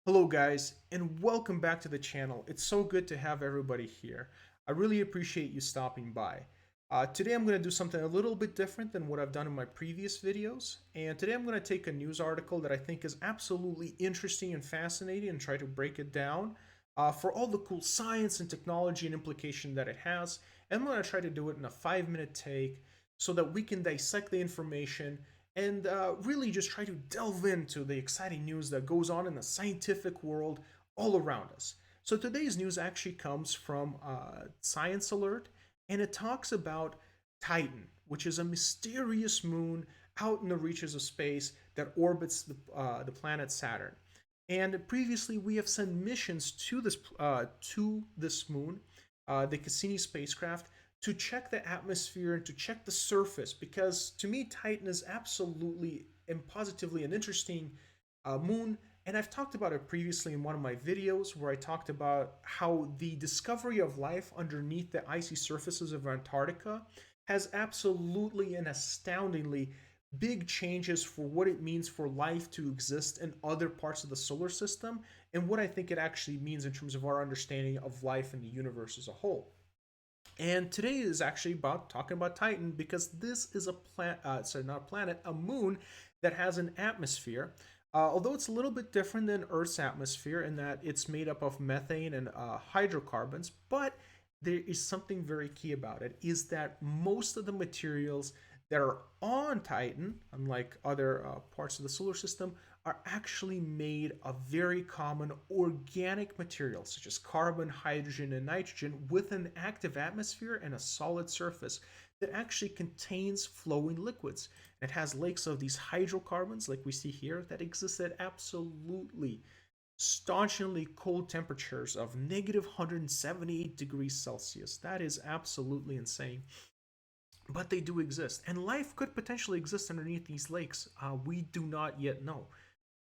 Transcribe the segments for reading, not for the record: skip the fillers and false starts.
Hello guys, and welcome back to the channel. It's so good to have everybody here. I really appreciate you stopping by. Today I'm going to do something a little bit different than what I've done in my previous videos, and today I'm going to take a news article that I think is absolutely interesting and fascinating and try to break it down for all the cool science and technology and implication that it has, and I'm going to try to do it in a 5-minute take so that we can dissect the information and really just try to delve into the exciting news that goes on in the scientific world all around us. So today's news actually comes from Science Alert, and it talks about Titan, which is a mysterious moon out in the reaches of space that orbits the planet Saturn. And previously, we have sent missions to this moon, the Cassini spacecraft, to check the atmosphere and to check the surface, because to me Titan is absolutely and positively an interesting moon. And I've talked about it previously in one of my videos where I talked about how the discovery of life underneath the icy surfaces of Antarctica has absolutely and astoundingly big changes for what it means for life to exist in other parts of the solar system, and what I think it actually means in terms of our understanding of life in the universe as a whole. And today is actually about talking about Titan, because this is a sorry, not a planet, a moon that has an atmosphere. Although it's a little bit different than Earth's atmosphere in that it's made up of methane and hydrocarbons, but there is something very key about it: is that most of the materials that are on Titan, unlike other parts of the solar system, are actually made of very common organic materials such as carbon, hydrogen, and nitrogen, with an active atmosphere and a solid surface that actually contains flowing liquids. It has lakes of these hydrocarbons, like we see here, that exist at absolutely staunchly cold temperatures of negative 178 degrees Celsius. That is absolutely insane. But they do exist, and life could potentially exist underneath these lakes. We do not yet know.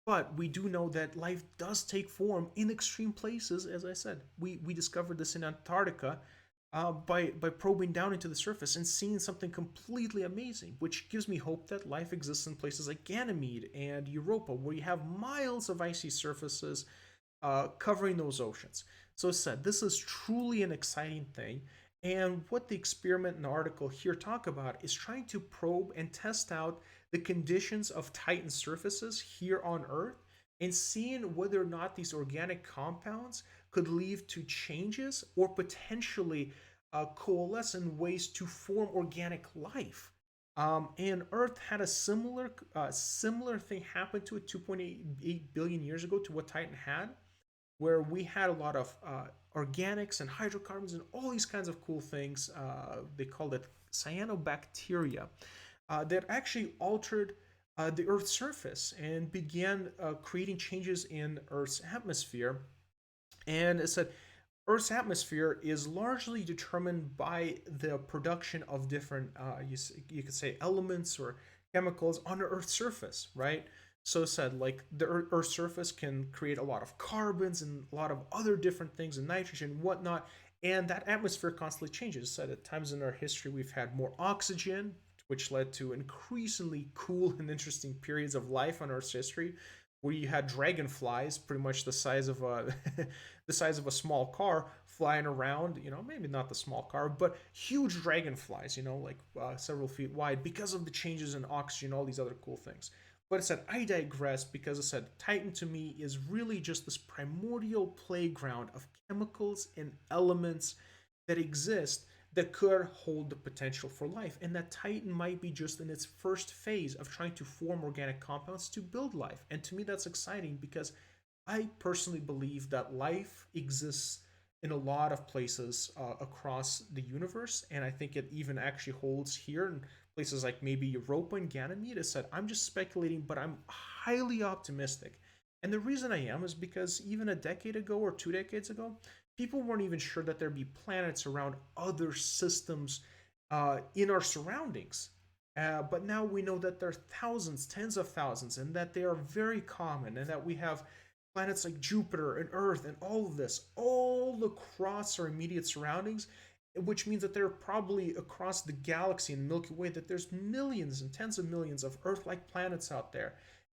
But we do know that life does take form in extreme places. As I said, we discovered this in Antarctica by probing down into the surface and seeing something completely amazing, which gives me hope that life exists in places like Ganymede and Europa, where you have miles of icy surfaces covering those oceans. So, as I said, this is truly an exciting thing. And what the experiment and article here talk about is trying to probe and test out the conditions of Titan surfaces here on Earth, and seeing whether or not these organic compounds could lead to changes or potentially coalesce in ways to form organic life. And Earth had a similar thing happen to it 2.8 billion years ago to what Titan had, where we had a lot of organics and hydrocarbons and all these kinds of cool things. They called it cyanobacteria that actually altered the Earth's surface and began creating changes in Earth's atmosphere. And it said Earth's atmosphere is largely determined by the production of different, you could say, elements or chemicals on the Earth's surface, right? So it said, like, the Earth's surface can create a lot of carbons and a lot of other different things, and nitrogen and whatnot, and that atmosphere constantly changes. It said at times in our history we've had more oxygen, which led to increasingly cool and interesting periods of life on Earth's history, where you had dragonflies, pretty much the size of a the size of a small car, flying around. Maybe not the small car, but huge dragonflies. Like several feet wide, because of the changes in oxygen, all these other cool things. But I said I digress, because I said Titan to me is really just this primordial playground of chemicals and elements that exist that could hold the potential for life, and that Titan might be just in its first phase of trying to form organic compounds to build life. And to me, that's exciting, because I personally believe that life exists in a lot of places across the universe, and I think it even actually holds here in places like maybe Europa and Ganymede. I said I'm just speculating, but I'm highly optimistic. And the reason I am is because even a decade ago or 2 decades ago, people weren't even sure that there'd be planets around other systems in our surroundings. But now we know that there are thousands, tens of thousands, and that they are very common, and that we have planets like Jupiter and Earth and all of this all across our immediate surroundings, which means that they're probably across the galaxy and the Milky Way, that there's millions and tens of millions of Earth like planets out there.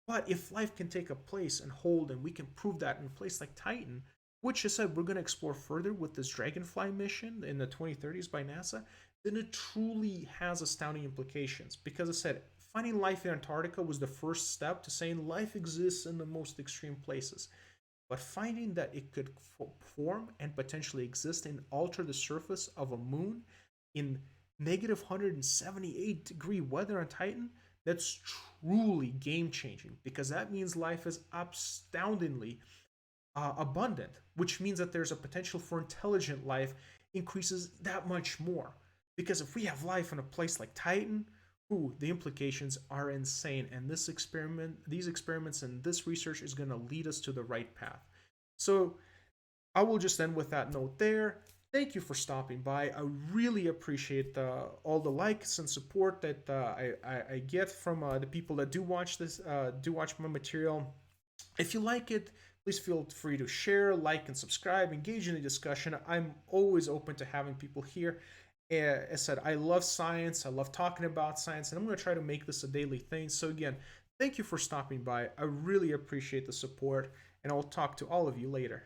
But if life can take a place and hold, and we can prove that in a place like Titan, which I said we're going to explore further with this Dragonfly mission in the 2030s by NASA, then it truly has astounding implications. Because I said finding life in Antarctica was the first step to saying life exists in the most extreme places. But finding that it could form and potentially exist and alter the surface of a moon in negative 178-degree weather on Titan, that's truly game changing, because that means life is astoundingly abundant, which means that there's a potential for intelligent life increases that much more. Because if we have life in a place like Titan, ooh, the implications are insane. And these experiments and this research is going to lead us to the right path. So I will just end with that note there. Thank you for stopping by. I really appreciate all the likes and support that I get from the people that do watch my material. If you like it, please feel free to share, like, and subscribe. Engage in the discussion. I'm always open to having people here. As I said, I love science. I love talking about science, and I'm going to try to make this a daily thing. So again, thank you for stopping by. I really appreciate the support, and I'll talk to all of you later.